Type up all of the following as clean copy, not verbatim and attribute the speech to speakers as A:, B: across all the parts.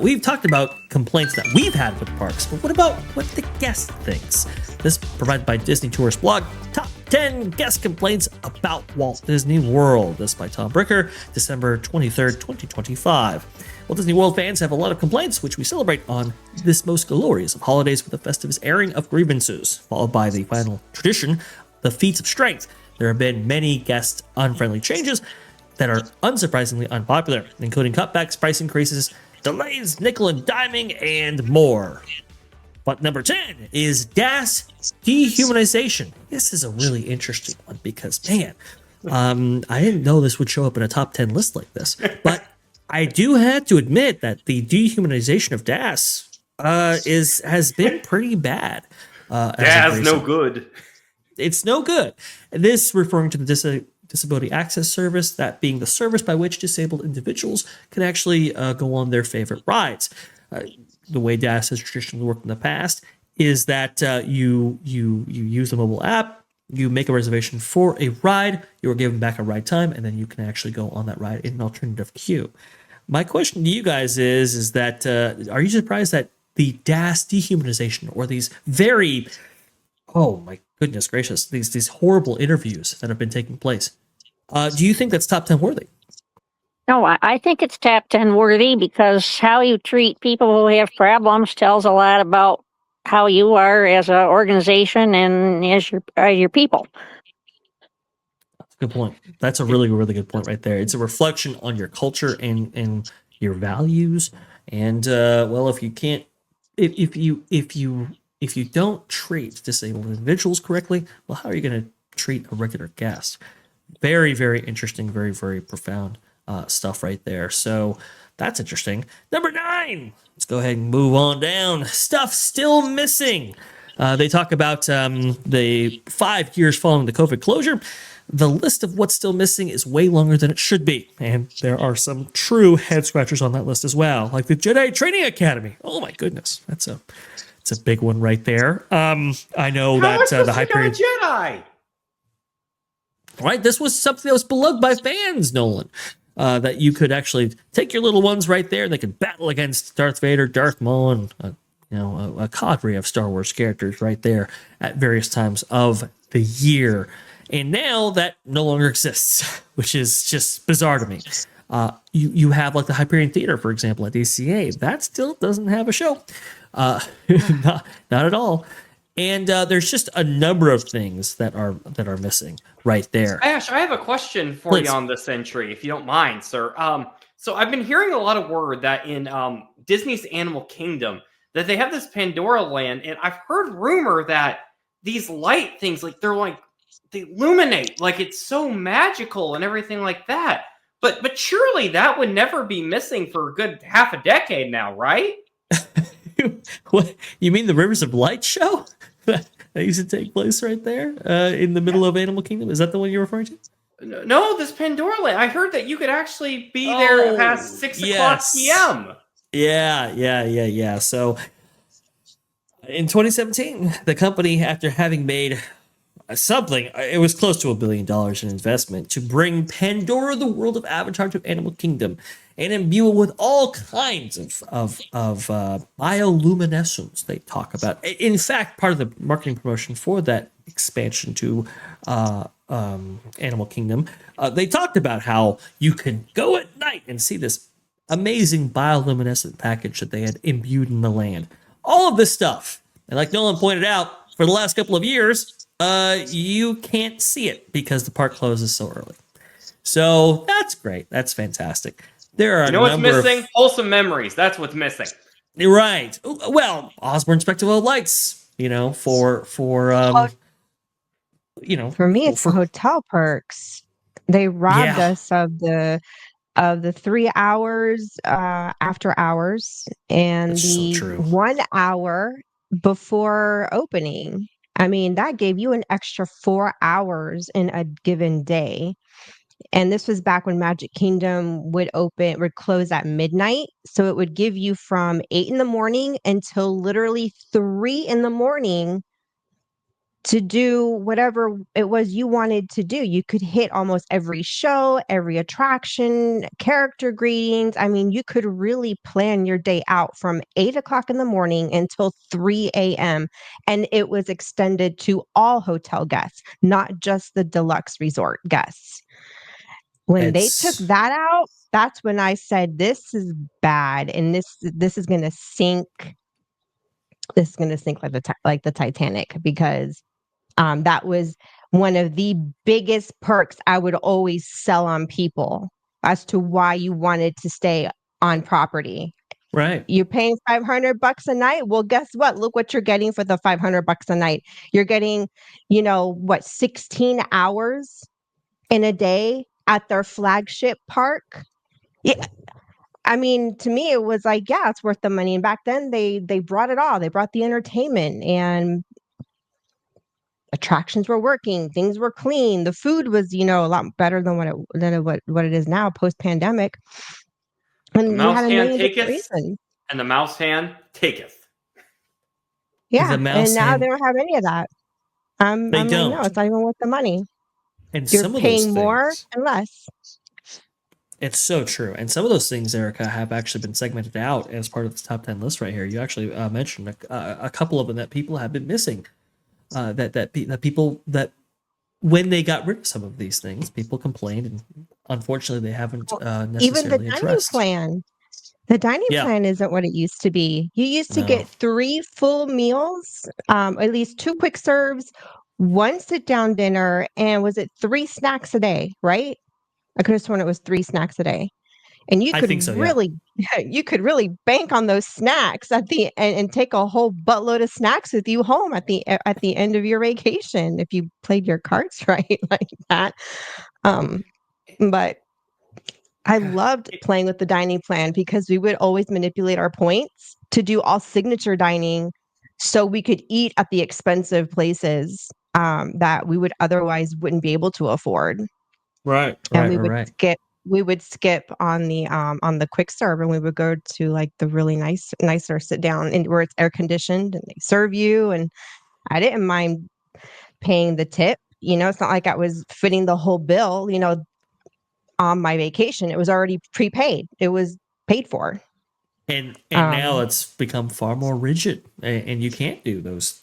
A: We've talked about complaints that we've had with parks, but what about what the guest thinks? This provided by Disney Tourist blog, Top 10 Guest Complaints About Walt Disney World. This by Tom Bricker, December 23rd, 2025. Walt Disney World fans have a lot of complaints, which we celebrate on this most glorious of holidays with a festive airing of grievances, followed by the final tradition, the feats of strength. There have been many guest unfriendly changes that are unsurprisingly unpopular, including cutbacks, price increases, delays, nickel and diming, and more. But number 10 is DAS dehumanization. This is a really interesting one because, man, I didn't know this would show up in a top 10 list like this. But I do have to admit that the dehumanization of DAS has been pretty bad.
B: DAS no good.
A: It's no good. This referring to the Disability Access Service, that being the service by which disabled individuals can actually go on their favorite rides. The way DAS has traditionally worked in the past is that you use the mobile app, you make a reservation for a ride, you are given back a ride time, and then you can actually go on that ride in an alternative queue. My question to you guys is that are you surprised that the DAS dehumanization, or these very, oh my goodness gracious, these horrible interviews that have been taking place, do you think that's top 10 worthy?
C: No, I think it's top 10 worthy because how you treat people who have problems tells a lot about how you are as an organization and as your people.
A: That's a good point. That's a really, really good point right there. It's a reflection on your culture and your values. And well, if you can't, if you don't treat disabled individuals correctly, well, how are you going to treat a regular guest? Very, very interesting, very, very profound stuff right there. So that's interesting. Number 9. Let's go ahead and move on down. Stuff still missing. They talk about the 5 years following the COVID closure. The list of what's still missing is way longer than it should be. And there are some true head scratchers on that list as well, like the Jedi Training Academy. Oh my goodness. It's a big one right there. I know that the Hyperion
B: Jedi.
A: Right, this was something that was beloved by fans, Nolan. That you could actually take your little ones right there, and they could battle against Darth Vader, Darth Maul, and a cadre of Star Wars characters right there at various times of the year. And now that no longer exists, which is just bizarre to me. You have like the Hyperion Theater, for example, at DCA. That still doesn't have a show. Not at all. And there's just a number of things that are missing right there.
B: Ash, I have a question for you on this entry, if you don't mind, sir. So I've been hearing a lot of word that in Disney's Animal Kingdom that they have this Pandora land, and I've heard rumor that these light things, like they illuminate, like it's so magical and everything like that. But surely that would never be missing for a good half a decade now, right?
A: What you mean, the Rivers of Light show that used to take place right there in the middle of Animal Kingdom? Is that the one you're referring to?
B: No, this Pandora land. I heard that you could actually be there past 6 o'clock p.m.
A: Yeah. So in 2017, the company, after having made something, it was close to $1 billion in investment to bring Pandora, the world of Avatar, to Animal Kingdom and imbue it with all kinds of bioluminescence they talk about. In fact, part of the marketing promotion for that expansion to Animal Kingdom, they talked about how you could go at night and see this amazing bioluminescent package that they had imbued in the land. All of this stuff, and like Nolan pointed out, for the last couple of years, you can't see it because the park closes so early. So that's great. That's fantastic. There are
B: what's missing? Wholesome memories. That's what's missing.
A: Right. Well, Osborne's Spectacle of Lights. For
D: me, it's the hotel perks. They robbed us of the 3 hours after hours and the 1 hour before opening. I mean, that gave you an extra 4 hours in a given day. And this was back when Magic Kingdom would close at midnight. So it would give you from 8 in the morning until literally 3 in the morning to do whatever it was you wanted to do. You could hit almost every show, every attraction, character greetings. I mean, you could really plan your day out from 8 o'clock in the morning until 3 a.m. And it was extended to all hotel guests, not just the deluxe resort guests. When they took that out, that's when I said, this is bad. And this is going to sink. This is going to sink like the Titanic, because that was one of the biggest perks I would always sell on people as to why you wanted to stay on property.
A: Right.
D: You're paying $500 a night. Well, guess what? Look what you're getting for the $500 a night. You're getting, 16 hours in a day at their flagship park. Yeah. I mean, to me, it was like, yeah, it's worth the money. And back then they brought it all. They brought the entertainment, and attractions were working, things were clean, the food was, a lot better than what it is now post pandemic. And
B: the
D: you
B: mouse
D: had a
B: hand
D: million different
B: taketh,
D: reasons.
B: and the mouse hand taketh.
D: Yeah, and now they don't have any of that. I'm like, no, it's not even worth the money.
A: And
D: you're
A: some of
D: paying
A: those
D: more
A: things,
D: and less.
A: It's so true. And some of those things, Erica, have actually been segmented out as part of the top 10 list right here. You actually mentioned a couple of them that people have been missing. That people, that when they got rid of some of these things, people complained, and unfortunately they haven't necessarily
D: even the dining
A: addressed.
D: plan. The dining plan isn't what it used to be. You used to get 3 full meals, at least 2 quick serves, 1 sit down dinner, and was it 3 snacks a day, right? I could have sworn it was 3 snacks a day. And you could you could really bank on those snacks at the end and take a whole buttload of snacks with you home at the end of your vacation if you played your cards right like that. But I loved playing with the dining plan because we would always manipulate our points to do all signature dining so we could eat at the expensive places that we would otherwise wouldn't be able to afford.
A: Right.
D: And we would skip on the quick serve, and we would go to like the really nicer sit down and where it's air conditioned and they serve you. And I didn't mind paying the tip. It's not like I was fitting the whole bill, on my vacation. It was already prepaid. It was paid for.
A: And now it's become far more rigid, and you can't do those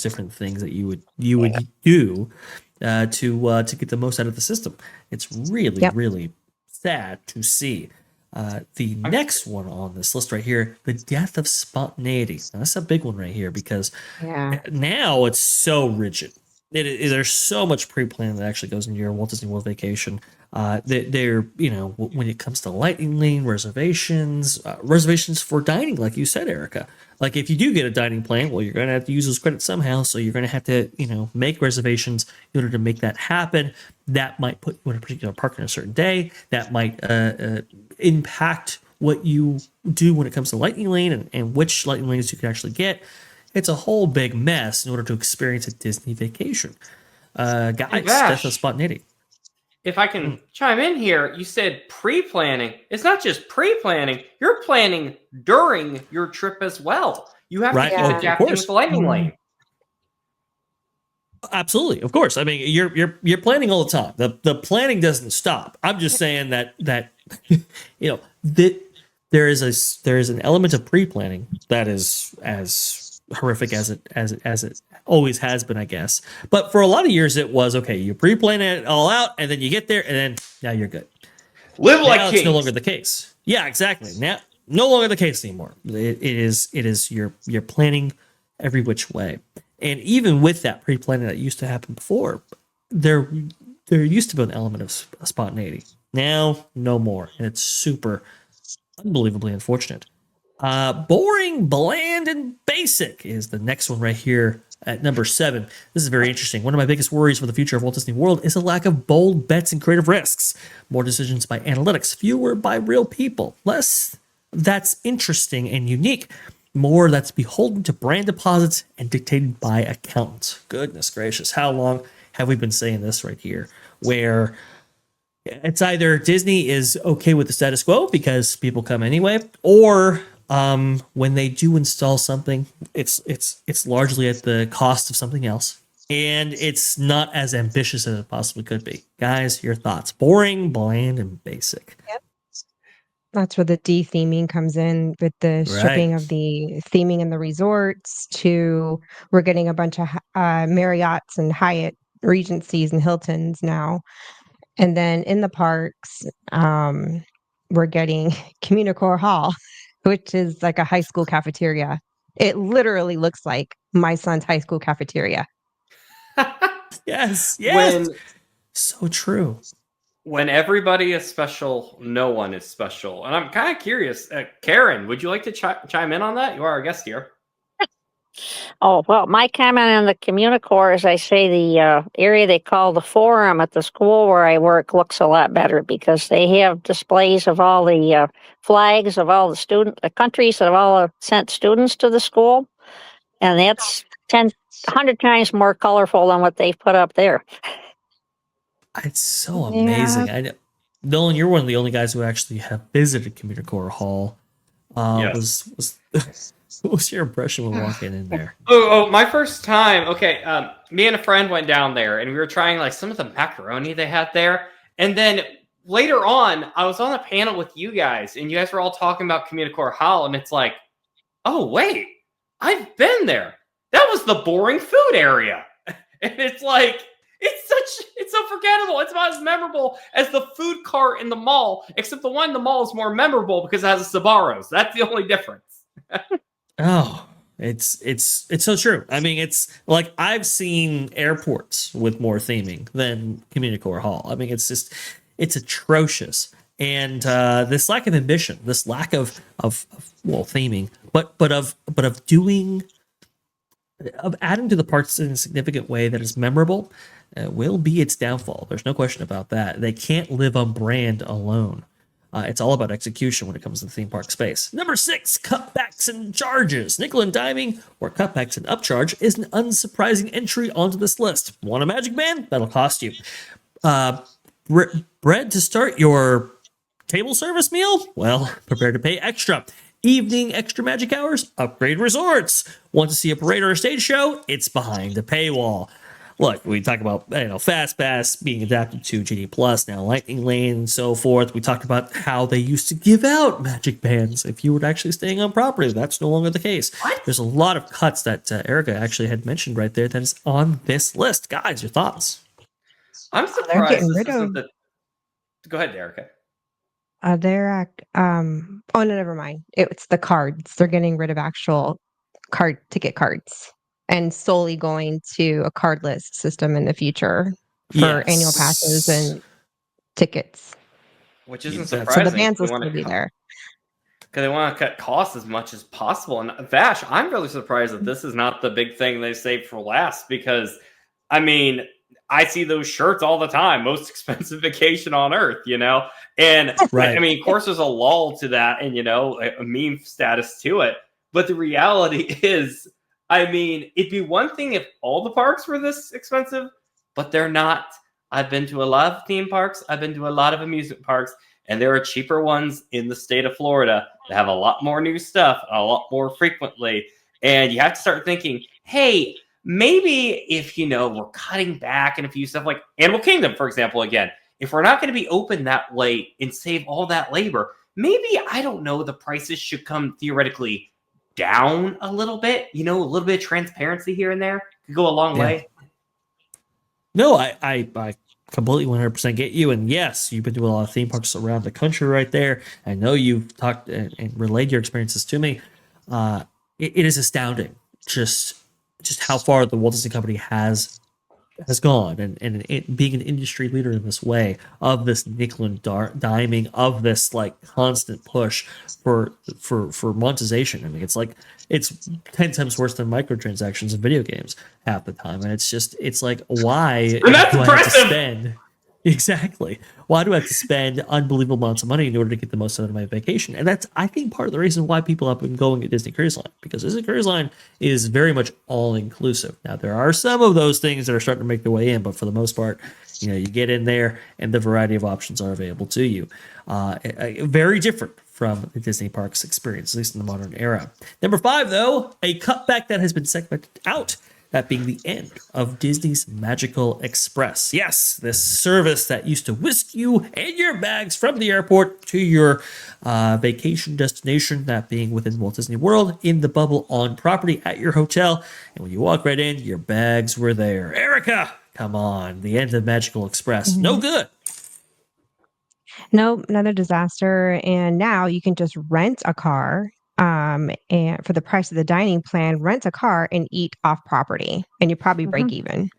A: different things that you would do to get the most out of the system. It's really really sad to see. The next one on this list right here, the death of spontaneity. Now, that's a big one right here because now it's so rigid. There's so much pre-planning that actually goes into your Walt Disney World vacation. They're when it comes to lightning lane reservations for dining, like you said, Erica. Like if you do get a dining plan, well, you're going to have to use those credits somehow. So you're going to have to make reservations in order to make that happen. That might put you in a particular park on a certain day. That might impact what you do when it comes to lightning lane and which lightning lanes you can actually get. It's a whole big mess in order to experience a Disney vacation. Guys, death of spontaneity.
B: If I can chime in here, you said pre-planning. It's not just pre-planning. You're planning during your trip as well. You have to keep adapting with the lightning lane.
A: Absolutely, of course. I mean, you're planning all the time. The planning doesn't stop. I'm just saying that that there is an element of pre-planning that is as horrific as it always has been, I guess. But for a lot of years, it was okay. You pre-plan it all out, and then you get there, and then now you're good.
B: Live like
A: now
B: kings.
A: It's no longer the case. Yeah, exactly. Now, no longer the case anymore. It is you're planning every which way, and even with that pre-planning that used to happen before, there used to be an element of spontaneity. Now, no more, and it's super unbelievably unfortunate. Boring, bland, and basic is the next one right here at number 7. This is very interesting. One of my biggest worries for the future of Walt Disney World is a lack of bold bets and creative risks. More decisions by analytics, fewer by real people. Less that's interesting and unique. More that's beholden to brand deposits and dictated by accountants. Goodness gracious, how long have we been saying this right here? Where it's either Disney is okay with the status quo because people come anyway, or when they do install something, it's largely at the cost of something else. and it's not as ambitious as it possibly could be. Guys, your thoughts? Boring, bland, and basic.
D: Yep. That's where the de-theming comes in, with the stripping of the theming in the resorts. To we're getting a bunch of Marriotts and Hyatt Regencies and Hiltons now. And then in the parks, we're getting Communicore Hall, which is like a high school cafeteria. It literally looks like my son's high school cafeteria.
A: Yes. So true.
B: When everybody is special, no one is special. And I'm kind of curious, Karen, would you like to chime in on that? You are our guest here.
C: Oh, well, my comment on the Communicore is, I say the area they call the Forum at the school where I work looks a lot better, because they have displays of all the flags of all the countries that have all sent students to the school. And that's 100 times more colorful than what they've put up there.
A: It's so amazing. I know, Nolan, you're one of the only guys who actually have visited Communicore Hall.
B: Yes.
A: What was your impression when walking in there?
B: Oh, my first time. Okay, me and a friend went down there, and we were trying like some of the macaroni they had there. And then later on, I was on a panel with you guys, and you guys were all talking about Communicore Hall, and it's like, oh wait, I've been there. That was the boring food area, and it's like it's so forgettable. It's not as memorable as the food cart in the mall, except the one in the mall is more memorable because it has a Sbarro's. That's the only difference.
A: Oh, it's so true. I mean, it's like I've seen airports with more theming than Communicore Hall. I mean, it's atrocious. And this lack of ambition, this lack of theming, but of adding to the parts in a significant way that is memorable, will be its downfall. There's no question about that. They can't live on brand alone. It's all about execution when it comes to the theme park space. Number 6, cutbacks and charges. Nickel and diming, or cutbacks and upcharge, is an unsurprising entry onto this list. Want a magic band? That'll cost you. Bread to start your table service meal? Well, prepare to pay extra. Evening extra magic hours? Upgrade resorts. Want to see a parade or a stage show? It's behind the paywall. Look, we talk about Fast Pass being adapted to GD Plus, now Lightning Lane and so forth. We talked about how they used to give out magic bands if you were actually staying on property. That's no longer the case. What? There's a lot of cuts that Erica actually had mentioned right there that is on this list. Guys, your thoughts?
B: I'm surprised this isn't the... Go ahead, Erica.
D: Oh no, never mind. It's the cards. They're getting rid of actual ticket cards and solely going to a cardless system in the future for annual passes and tickets.
B: Which isn't surprising.
D: So the bands will still be there.
B: Because they want to cut costs as much as possible. And Vash, I'm really surprised that this is not the big thing they saved for last, because, I mean, I see those shirts all the time. Most expensive vacation on earth, And
A: right.
B: I mean, of course, there's a lull to that and, a meme status to it. But the reality is, I mean, it'd be one thing if all the parks were this expensive, but they're not. I've been to a lot of theme parks. I've been to a lot of amusement parks, and there are cheaper ones in the state of Florida that have a lot more new stuff a lot more frequently. And you have to start thinking, hey, maybe if, we're cutting back and a few stuff like Animal Kingdom, for example, again, if we're not going to be open that late and save all that labor, maybe, I don't know, the prices should come theoretically down a little bit, a little bit of transparency here and there could go a long way.
A: No, I completely 100% get you. And yes, you've been to a lot of theme parks around the country right there. I know you've talked and relayed your experiences to me. It is astounding just how far the Walt Disney Company has gone, and it being an industry leader in this way, of this nickel and diming, of this like constant push for monetization. I mean, it's 10 times worse than microtransactions in video games half the time, and it's like, why
B: and that's
A: do
B: impressive.
A: I have to spend? Exactly. Why do I have to spend unbelievable amounts of money in order to get the most out of my vacation? And that's, I think, part of the reason why people have been going to Disney Cruise Line, because Disney Cruise Line is very much all-inclusive. Now, there are some of those things that are starting to make their way in, but for the most part, you get in there and the variety of options are available to you. Very different from the Disney Parks experience, at least in the modern era. Number 5, though, a cutback that has been segmented out. that being the end of Disney's Magical Express. Yes, this service that used to whisk you and your bags from the airport to your vacation destination, that being within Walt Disney World, in the bubble on property at your hotel. And when you walk right in, your bags were there. Erica, come on, the end of Magical Express. No good.
D: Nope, another disaster. And now you can just rent a car, and for the price of the dining plan, rent a car and eat off property, and you probably break even.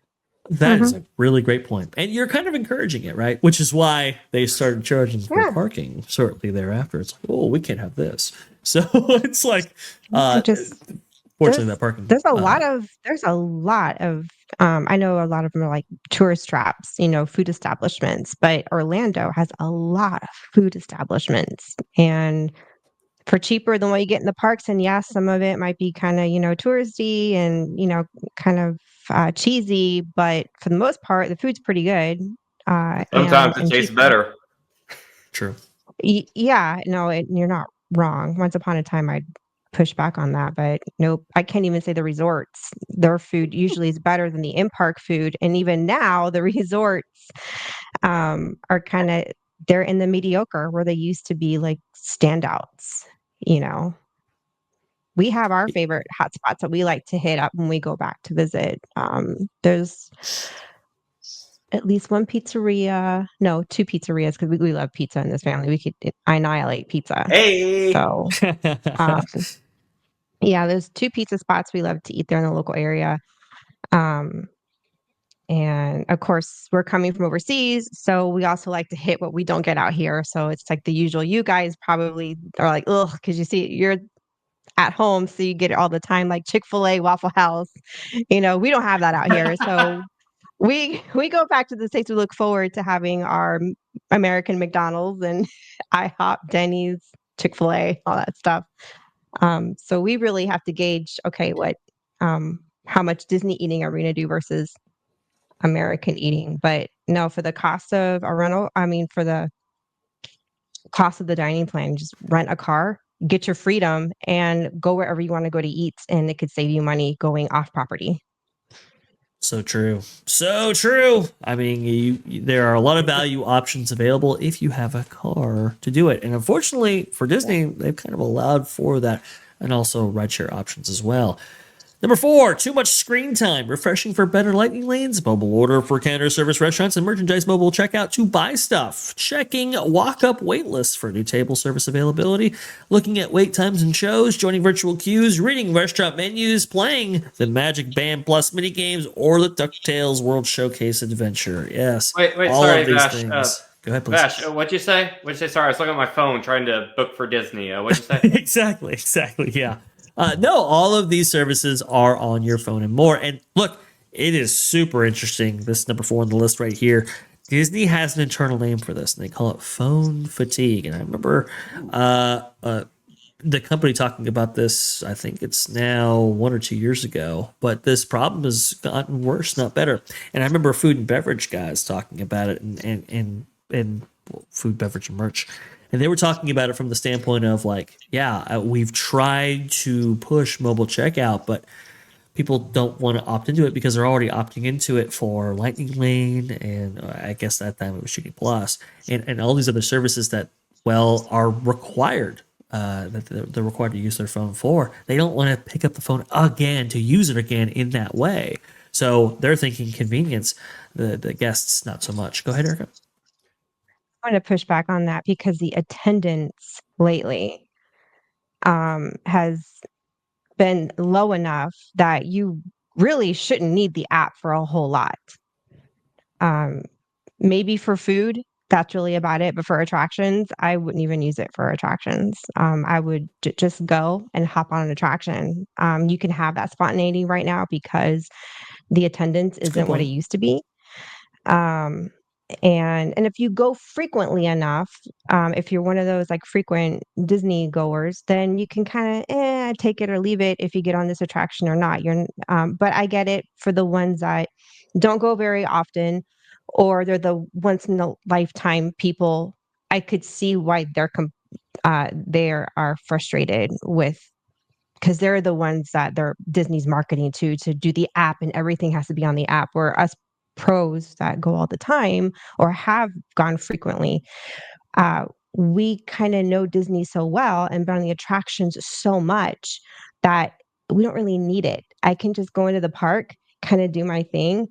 A: That is a really great point. And you're kind of encouraging it, right? Which is why they started charging for parking shortly thereafter. It's like, oh, we can't have this. So it's like, fortunately, that parking.
D: There's a lot of, I know a lot of them are like tourist traps, food establishments, but Orlando has a lot of food establishments, and for cheaper than what you get in the parks. And yes, some of it might be kind of, touristy and, kind of cheesy, but for the most part, the food's pretty good.
B: Sometimes it tastes better.
A: True.
D: Yeah, no, you're not wrong. Once upon a time, I'd push back on that, but nope, I can't even say the resorts. Their food usually is better than the in-park food. And even now, the resorts are kind of, they're in the mediocre where they used to be like standouts. We have our favorite hotspots that we like to hit up when we go back to visit. There's at least one pizzeria, no, two pizzerias, because we love pizza in this family. We could annihilate pizza.
B: Hey!
D: So, yeah, there's two pizza spots we love to eat there in the local area. And of course, we're coming from overseas, so we also like to hit what we don't get out here. So it's like the usual. You guys probably are like, ugh, because you see, you're at home, so you get it all the time, like Chick-fil-A, Waffle House. We don't have that out here. So we go back to the States. We look forward to having our American McDonald's and IHOP, Denny's, Chick-fil-A, all that stuff. So we really have to gauge, okay, how much Disney eating are we going to do versus American eating. But no, for the cost of a rental, for the cost of the dining plan, just rent a car, get your freedom, and go wherever you want to go to eat. And it could save you money going off property.
A: So true. So true. There are a lot of value options available if you have a car to do it. And unfortunately for Disney, they've kind of allowed for that, and also rideshare options as well. Number 4, too much screen time. Refreshing for better lightning lanes. Mobile order for counter service restaurants and merchandise mobile checkout to buy stuff. Checking walk-up wait lists for new table service availability. Looking at wait times and shows. Joining virtual queues. Reading restaurant menus. Playing the Magic Band Plus minigames or the DuckTales World Showcase Adventure. Yes.
B: Wait, sorry, Vash.
A: Things. Go ahead, please.
B: Vash, what'd you say? Sorry, I was looking at my phone trying to book for Disney. What'd you say?
A: Exactly, yeah. No, all of these services are on your phone and more. And look, it is super interesting. This is number 4 on the list right here. Disney has an internal name for this, and they call it phone fatigue. And I remember the company talking about this, I think it's now 1 or 2 years ago, but this problem has gotten worse, not better. And I remember food and beverage guys talking about it and food, beverage, and merch. And they were talking about it from the standpoint of like, we've tried to push mobile checkout, but people don't want to opt into it because they're already opting into it for Lightning Lane, and I guess that time it was Genie Plus, and all these other services that, are required, that they're required to use their phone for. They don't want to pick up the phone again to use it again in that way. So they're thinking convenience, the guests not so much. Go ahead, Erica.
D: I'm going to push back on that because the attendance lately has been low enough that you really shouldn't need the app for a whole lot. Maybe for food, that's really about it. But for attractions, I wouldn't even use it for attractions. I would just go and hop on an attraction. You can have that spontaneity right now because the attendance isn't what it used to be. And if you go frequently enough, if you're one of those like frequent Disney goers, then you can kind of take it or leave it if you get on this attraction or not. But I get it for the ones that don't go very often, or they're the once in a lifetime people. I could see why they are frustrated with because they're the ones that Disney's marketing to do the app, and everything has to be on the app. Where us pros that go all the time or have gone frequently, we kind of know Disney so well and been on the attractions so much that we don't really need it. I can just go into the park, kind of do my thing,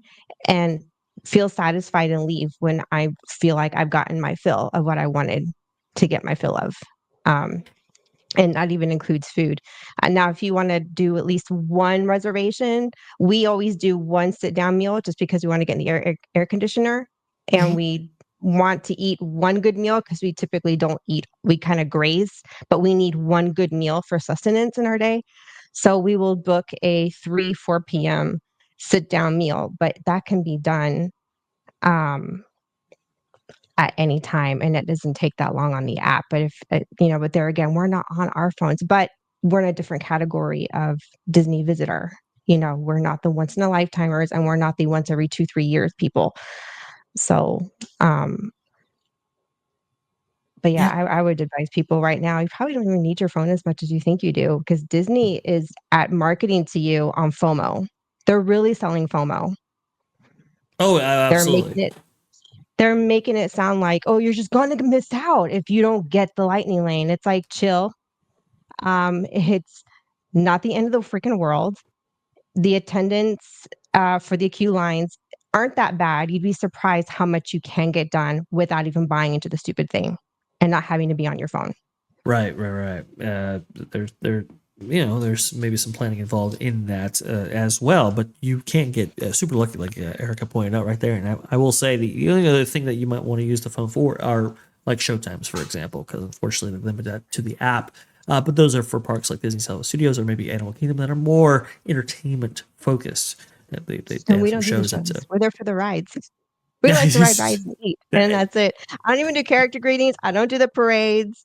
D: and feel satisfied and leave when I feel like I've gotten my fill of what I wanted to get my fill of. And that even includes food. Now, if you want to do at least one reservation, we always do one sit-down meal just because we want to get in the air conditioner, and we want to eat one good meal because we typically don't eat. We kind of graze, but we need one good meal for sustenance in our day. So we will book a 3-4 p.m. sit-down meal, but that can be done at any time, and it doesn't take that long on the app. But if but there again, we're not on our phones, but we're in a different category of Disney visitor. We're not the once in a lifetimers, and we're not the once every 2-3 years people. So, but yeah, I would advise people right now, you probably don't even need your phone as much as you think you do, because Disney is at marketing to you on FOMO. They're really selling FOMO.
A: Oh, absolutely.
D: They're making it sound like, oh, you're just going to miss out if you don't get the lightning lane. It's like, chill. It's not the end of the freaking world. The attendance for the queue lines aren't that bad. You'd be surprised how much you can get done without even buying into the stupid thing and not having to be on your phone.
A: Right. There's maybe some planning involved in that as well, but you can't get super lucky, like Erica pointed out right there. And I will say the only other thing that you might want to use the phone for are like showtimes, for example, because unfortunately they limit that to the app. But those are for parks like Disney Studios or maybe Animal Kingdom that are more entertainment focused. They
D: we don't do shows. We're there for the rides. We like to ride rides and eat, and that's it. I don't even do character greetings. I don't do the parades.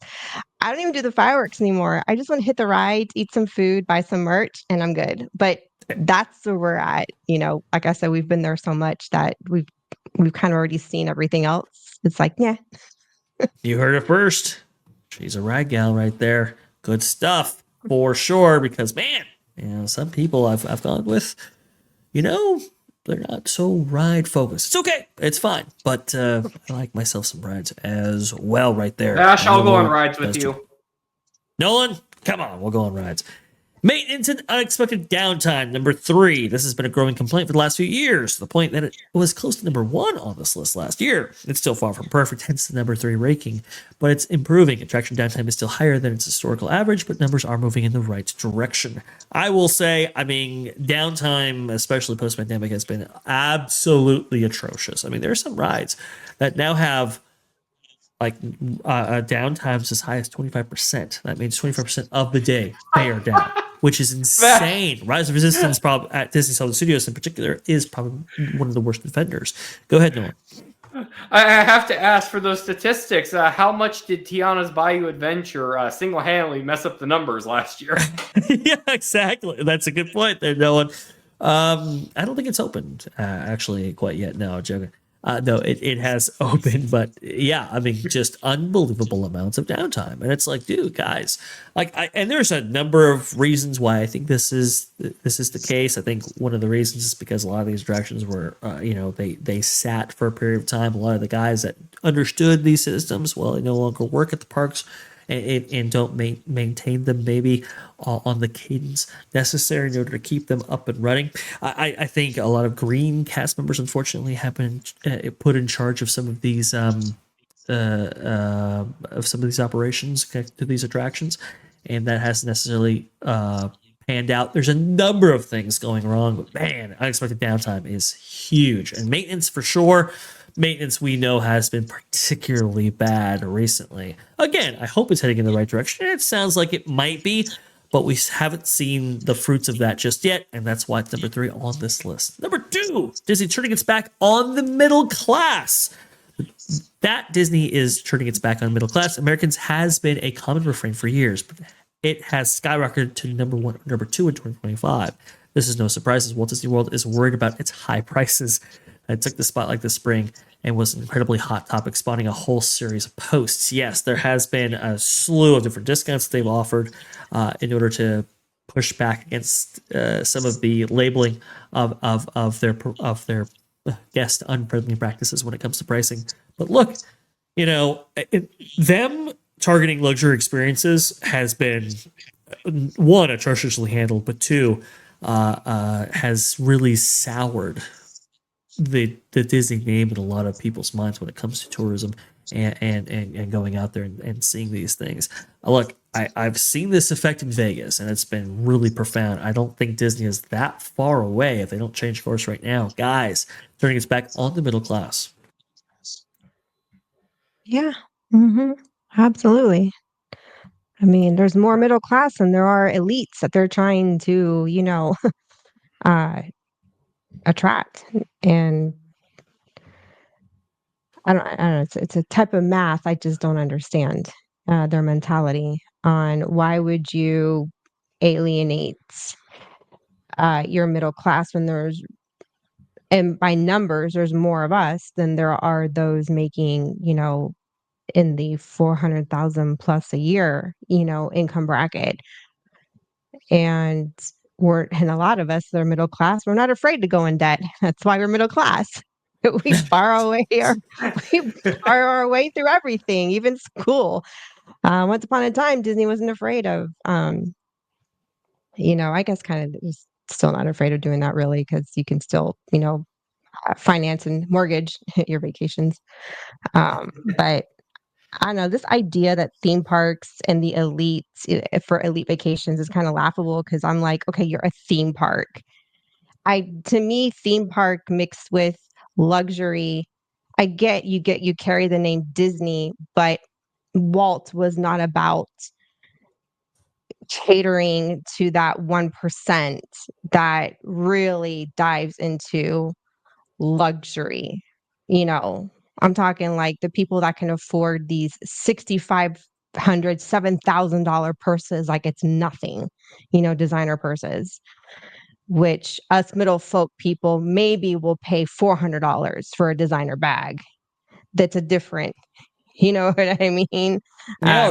D: I don't even do the fireworks anymore. I just want to hit the rides, eat some food, buy some merch, and I'm good. But that's where we're at. Like I said, we've been there so much that we've kind of already seen everything else. It's like, yeah.
A: You heard it first. She's a ride gal right there. Good stuff for sure. Because man, some people I've gone with, they're not so ride focused. It's okay. It's fine. But I like myself some rides as well right there.
B: Ash, I'll go on rides with you.
A: Nolan, come on. We'll go on rides. Maintenance and unexpected downtime, number 3. This has been a growing complaint for the last few years, to the point that it was close to number 1 on this list last year. It's still far from perfect, hence the number 3 ranking, but it's improving. Attraction downtime is still higher than its historical average, but numbers are moving in the right direction. I will say, downtime, especially post-pandemic, has been absolutely atrocious. There are some rides that now have downtimes as high as 25%. That means 25% of the day they are down, which is insane. Rise of Resistance at Disney Studios in particular is probably one of the worst offenders. Go ahead, Noah.
B: I have to ask for those statistics. How much did Tiana's Bayou Adventure single-handedly mess up the numbers last year?
A: Yeah, exactly. That's a good point there, Noah. I don't think it's opened actually quite yet. No, I'm joking. No, it has opened, but yeah, just unbelievable amounts of downtime. And it's like, dude, guys, and there's a number of reasons why I think this is the case. I think one of the reasons is because a lot of these attractions were, they sat for a period of time. A lot of the guys that understood these systems, well, they no longer work at the parks and don't maintain them maybe on the cadence necessary in order to keep them up and running. I think a lot of green cast members, unfortunately, have been put in charge of some of these operations connected to these attractions, and that hasn't necessarily panned out. There's a number of things going wrong, but man, unexpected downtime is huge, and maintenance for sure. Maintenance we know has been particularly bad recently. Again, I hope it's heading in the right direction. It sounds like it might be, but we haven't seen the fruits of that just yet, and that's why it's number 3 on this list. Number 2, Disney turning its back on the middle class. That Disney is turning its back on middle class Americans has been a common refrain for years, but it has skyrocketed to number 1 or number 2 in 2025. This is no surprise, as Walt Disney World is worried about its high prices. It took the spotlight this spring and was an incredibly hot topic, spawning a whole series of posts. Yes, there has been a slew of different discounts that they've offered in order to push back against some of the labeling of their guest unfriendly practices when it comes to pricing. But look, them targeting luxury experiences has been, one, atrociously handled, but two, has really soured the Disney name in a lot of people's minds when it comes to tourism and going out there and seeing these things. Look, I've seen this effect in Vegas, and it's been really profound. I don't think Disney is that far away if they don't change course right now. Guys, turning its back on the middle class.
D: Yeah, absolutely. I mean, there's more middle class than there are elites that they're trying to, attract. And I don't know. It's a type of math I just don't understand their mentality on why would you alienate your middle class when and by numbers, there's more of us than there are those making, in the 400,000 plus a year, income bracket. And and a lot of us that are middle class, we're not afraid to go in debt. That's why we're middle class. We borrow our way through everything, even school. Once upon a time, Disney wasn't afraid of, I guess kind of still not afraid of doing that really, because you can still, finance and mortgage your vacations. But I don't know, this idea that theme parks and the elites for elite vacations is kind of laughable, because I'm like, okay, you're a theme park. To me, theme park mixed with luxury. You carry the name Disney, but Walt was not about catering to that 1% that really dives into luxury. I'm talking like the people that can afford these $7,000 purses like it's nothing, designer purses, which us middle folk people maybe will pay $400 for a designer bag. That's a different, you know what I mean?
A: Yeah.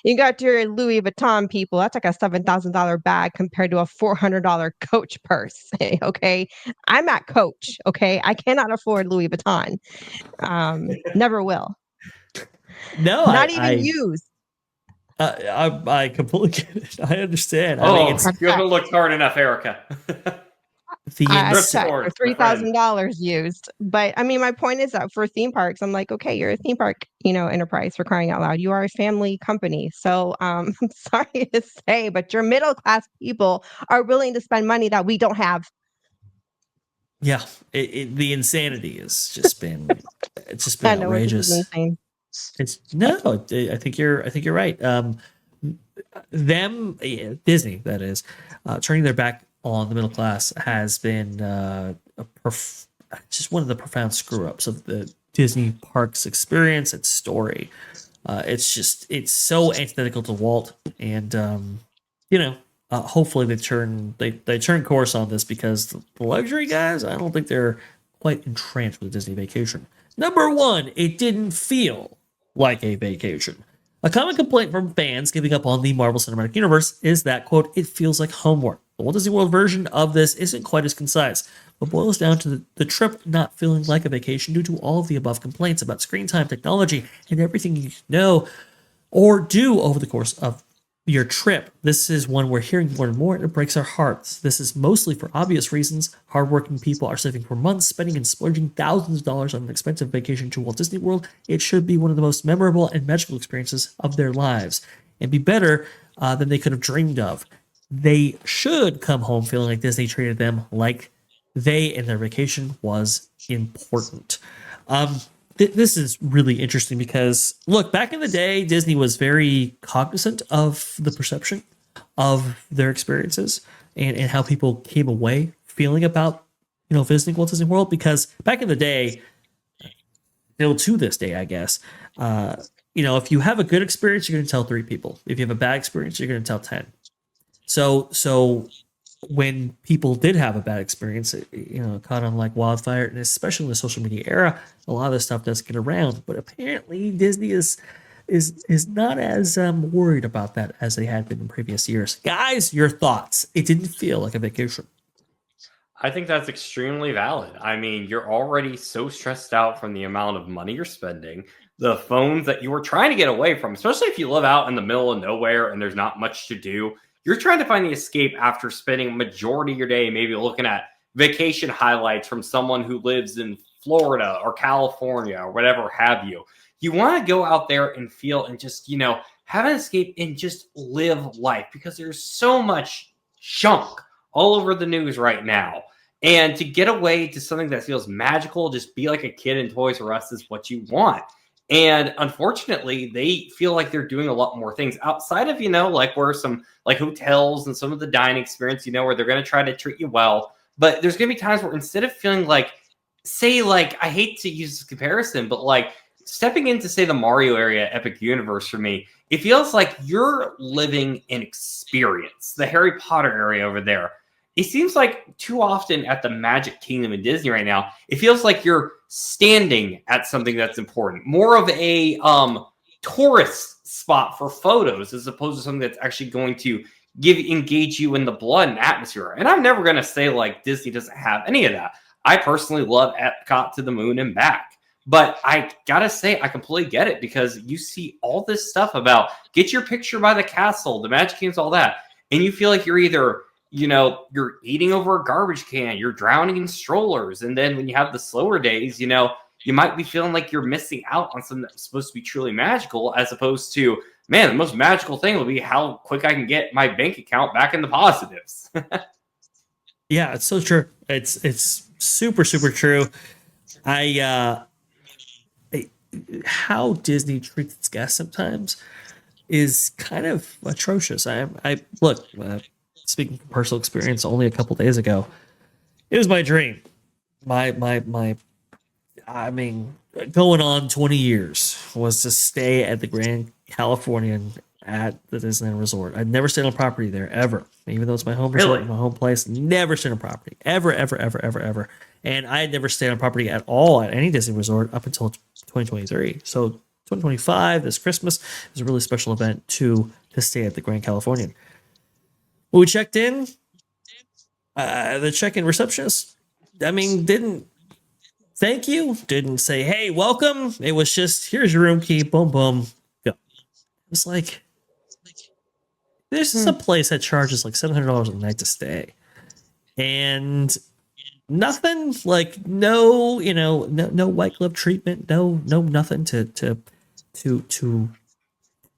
D: You got your Louis Vuitton people. That's like a $7,000 bag compared to a $400 Coach purse. Okay, I'm at Coach. Okay, I cannot afford Louis Vuitton. Never will.
A: No,
D: not even used.
A: I completely get it. I understand.
B: You haven't looked hard enough, Erica.
D: I checked for $3,000 used. But I mean, my point is that for theme parks, I'm like, okay, you're a theme park, enterprise, for crying out loud. You are a family company. So I'm sorry to say, but your middle class people are willing to spend money that we don't have.
A: Yeah, the insanity has just been outrageous.
D: It's insane.
A: I think you're right. Disney, that is, turning their back on the middle class has been just one of the profound screw ups of the Disney parks experience and story. It's so antithetical to Walt, and hopefully they turn course on this, because the luxury guys, I don't think they're quite entranced with the Disney vacation. Number one, it didn't feel like a vacation. A common complaint from fans giving up on the Marvel Cinematic Universe is that, quote, it feels like homework. The Walt Disney World version of this isn't quite as concise, but boils down to the trip not feeling like a vacation due to all of the above complaints about screen time, technology, and everything you know or do over the course of your trip. This is one we're hearing more and more, and it breaks our hearts. This is mostly for obvious reasons. Hardworking people are saving for months, spending and splurging thousands of dollars on an expensive vacation to Walt Disney World. It should be one of the most memorable and magical experiences of their lives, and be better than they could have dreamed of. They should come home feeling like Disney treated them like they and their vacation was important. This is really interesting because, look, back in the day, Disney was very cognizant of the perception of their experiences and how people came away feeling about, visiting Walt Disney World. Because back in the day, still to this day, I guess, if you have a good experience, you're going to tell 3 people. If you have a bad experience, you're going to tell 10. So when people did have a bad experience, caught on like wildfire, and especially in the social media era, a lot of this stuff does get around. But apparently Disney is is not as worried about that as they had been in previous years. Guys, your thoughts? It didn't feel like a vacation.
B: I think that's extremely valid. I mean, you're already so stressed out from the amount of money you're spending, the phones that you were trying to get away from, especially if you live out in the middle of nowhere and there's not much to do. You're trying to find the escape after spending a majority of your day maybe looking at vacation highlights from someone who lives in Florida or California or whatever have you. You want to go out there and feel and just, have an escape and just live life, because there's so much junk all over the news right now. And to get away to something that feels magical, just be like a kid in Toys R Us, is what you want. And unfortunately, they feel like they're doing a lot more things outside of, like where some like hotels and some of the dining experience, where they're going to try to treat you well. But there's going to be times where instead of feeling like, say, like, I hate to use this comparison, but like stepping into, say, the Mario area Epic Universe for me, it feels like you're living an experience. The Harry Potter area over there. It seems like too often at the Magic Kingdom in Disney right now, it feels like you're standing at something that's important. More of a tourist spot for photos as opposed to something that's actually going to engage you in the blood and atmosphere. And I'm never going to say like Disney doesn't have any of that. I personally love Epcot to the moon and back. But I got to say, I completely get it, because you see all this stuff about get your picture by the castle, the Magic Kingdoms, all that. And you feel like you're either you're eating over a garbage can, you're drowning in strollers. And then when you have the slower days, you might be feeling like you're missing out on something that's supposed to be truly magical, as opposed to, man, the most magical thing will be how quick I can get my bank account back in the positives.
A: Yeah, it's so true. It's super, super true. How Disney treats its guests sometimes is kind of atrocious. I look, speaking from personal experience, only a couple days ago, it was my dream. I mean, going on 20 years was to stay at the Grand Californian at the Disneyland Resort. I'd never stayed on property there ever, even though it's my home resort, my home place. Never stayed on property ever. And I had never stayed on property at all at any Disney resort up until 2023. So 2025, this Christmas, is a really special event to stay at the Grand Californian. When we checked in, the check-in receptionist, didn't thank you, didn't say, hey, welcome. It was just, here's your room key, boom, boom, go. It was like, this is a place that charges like $700 a night to stay. And nothing, like no white glove treatment, no nothing to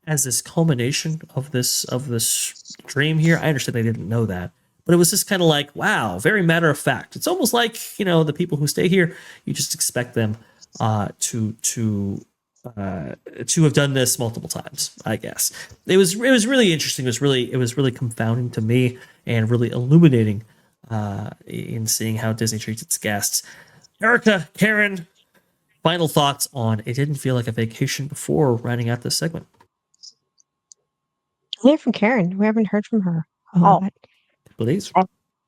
A: as this culmination of this dream here. I understand they didn't know that, but it was just kind of like, wow, very matter of fact. It's almost like, the people who stay here, you just expect them to have done this multiple times, I guess. It was really interesting. It was really confounding to me and really illuminating in seeing how Disney treats its guests. Erica, Karen, final thoughts on It Didn't Feel Like a Vacation before rounding out this segment.
D: Hear from Karen. We haven't heard from her.
A: Please.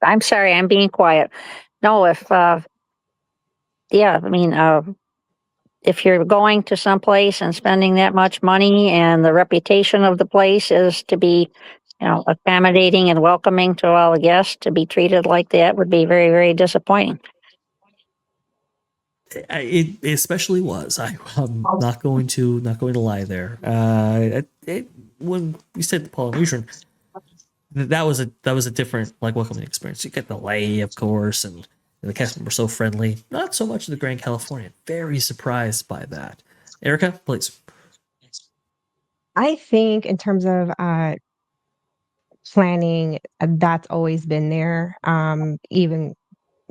C: I'm sorry, I'm being quiet. No, if if you're going to some place and spending that much money, and the reputation of the place is to be, accommodating and welcoming to all the guests, to be treated like that would be very, very disappointing.
A: It especially was. I'm not going to lie there. When you said the Polynesian, that was a different welcoming experience. You get the lei, of course, and the cast members were so friendly. Not so much the Grand Californian. Very surprised by that. Erica, please.
D: I think in terms of planning, that's always been there. Even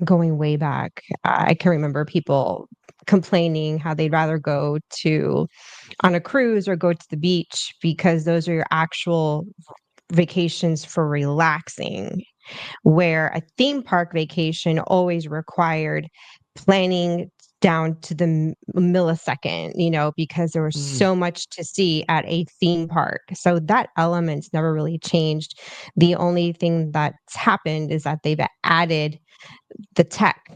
D: going way back, I can remember people complaining how they'd rather go on a cruise or go to the beach, because those are your actual vacations for relaxing, where a theme park vacation always required planning down to the millisecond, because there was so much to see at a theme park. So that element's never really changed. The only thing that's happened is that they've added the tech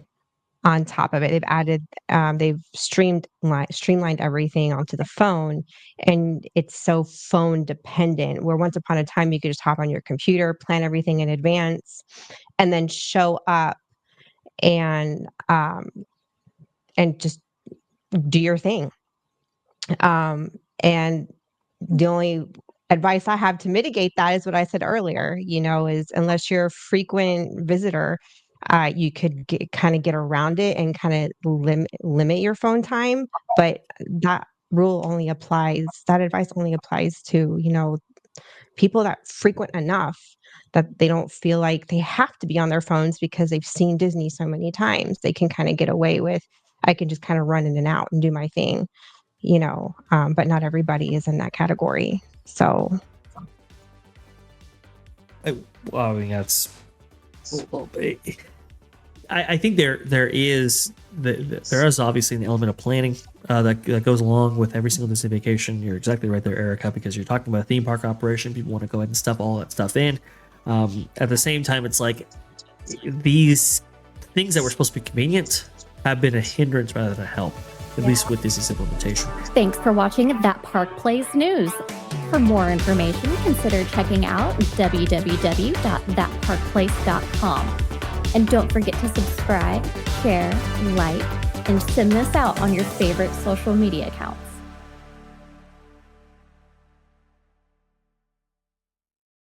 D: on top of it. They've added, they've streamlined everything onto the phone, and it's so phone dependent. Where once upon a time you could just hop on your computer, plan everything in advance, and then show up and just do your thing. And the only advice I have to mitigate that is what I said earlier, is unless you're a frequent visitor, you could kind of get around it and kind of limit your phone time. But that advice only applies to, people that frequent enough that they don't feel like they have to be on their phones because they've seen Disney so many times. They can kind of get away with, I can just kind of run in and out and do my thing, but not everybody is in that category. So,
A: I mean, that's. I think there is obviously an element of planning that goes along with every single Disney vacation. You're exactly right there, Erica, because you're talking about a theme park operation. People want to go ahead and stuff all that stuff in. At the same time, it's like these things that were supposed to be convenient have been a hindrance rather than a help, at least with Disney's implementation.
E: Thanks for watching That Park Plays News. For more information, consider checking out www.thatparkplace.com. And don't forget to subscribe, share, like, and send this out on your favorite social media accounts.